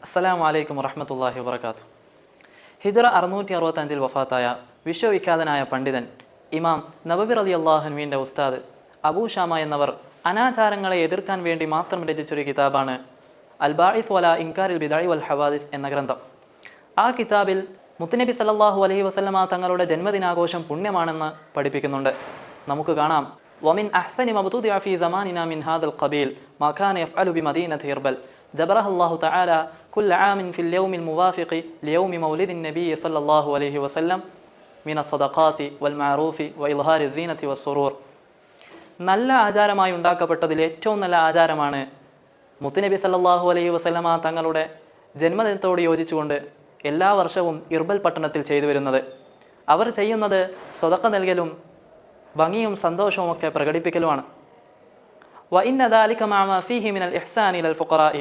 അസ്സലാമു അലൈക്കും വറഹ്മത്തുള്ളാഹി വബറകാതുഹു. ഹിജ്റ 665 വഫാത്തായ വിശ്വവിഖ്യാതനായ പണ്ഡിതൻ ഇമാം നബവി റളിയല്ലാഹു അൻഹുവിൻ്റെ ഉസ്താദ് അബൂ ഷാമ എന്നവർ അനാചാരങ്ങളെ എതിർക്കാൻ വേണ്ടി മാത്രം രചിച്ചൊരു കിതാബാണ് അൽ ബാഇസ് വലാ ഇൻകാരിൽ ബിദഅ വൽ ഹവാദിസ് എന്ന ഗ്രന്ഥം. ആ കിതാബിൽ മുത്തുനബി സല്ലല്ലാഹു അലൈഹി വസല്ലമ തങ്ങളുടെ ജന്മദിനാഘോഷം പുണ്യമാണെന്ന് പഠിപ്പിക്കുന്നുണ്ട്. നമുക്ക് കാണാം, വമിൻ അഹ്സനി മബ്തൂദിഅ ഫീ സമാനിനാ മിൻ ഹാദൽ ഖബീൽ മാ കാന യഫ്അലു ബിമദീനതി ഇർബൽ ജബറഹല്ലാഹു തആല കുല്ല ആമിൻ ഫിൽ യൗമിൽ മുവാഫിഖി ലിയൗമി മൗലിദിൻ നബി സല്ലല്ലാഹു അലൈഹി വസല്ലം മിന സദഖാതി വൽ മഅറൂഫി വ ഇൽഹാരി സീനതി വസ്സുറൂർ. നല്ല ആചാരമായി ഉണ്ടാക്കപ്പെട്ടതിൽ ഏറ്റവും നല്ല ആചാരമാണ് മുത്തുനബി സല്ലല്ലാഹു അലൈഹി വസല്ലമ തങ്ങളുടെ ജന്മദിനത്തോട് യോജിച്ചുകൊണ്ട് എല്ലാ വർഷവും ഇർബൽ പട്ടണത്തിൽ ചെയ്തു വരുന്നത്. അവർ ചെയ്യുന്നത് സ്വതക്ക നൽകലും ഭംഗിയും സന്തോഷവും ഒക്കെ പ്രകടിപ്പിക്കലുമാണ്. وإن ذلك مع ما فيه من الإحسان إلى الفقراء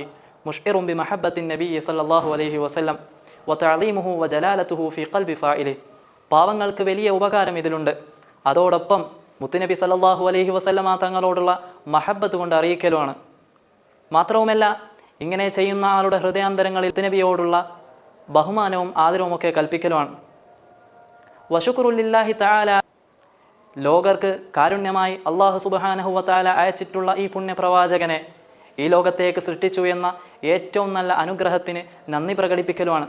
مشعر بمحبة النبي صلى الله عليه وسلم وتعظيمه وجلالته في قلب فاعله. പാവങ്ങൾക്ക് വലിയ ഉപകാരം ഇതിലുണ്ട്. അതോടൊപ്പം മുത്തുനബി സല്ലല്ലാഹു അലൈഹി വസല്ലമ തങ്ങളോടുള്ള മഹബത്ത് കൊണ്ട് അറിയിക്കലുമാണ്. മാത്രവുമല്ല, ഇങ്ങനെ ചെയ്യുന്ന ആളുടെ ഹൃദയാന്തരങ്ങളിൽ മുത്തുനബിയോടുള്ള ബഹുമാനവും ആദരവും ഒക്കെ കൽപ്പിക്കലുമാണ്. വശുക്റുലില്ലാഹി തആല, ലോകർക്ക് കാരുണ്യമായി അല്ലാഹു സുബ്ഹാനഹു വ തആല അയച്ചിട്ടുള്ള ഈ പുണ്യപ്രവാചകനെ ഈ ലോകത്തേക്ക് സൃഷ്ടിച്ചു എന്ന ഏറ്റവും നല്ല അനുഗ്രഹത്തിന് നന്ദി പ്രകടിപ്പിക്കലുമാണ്.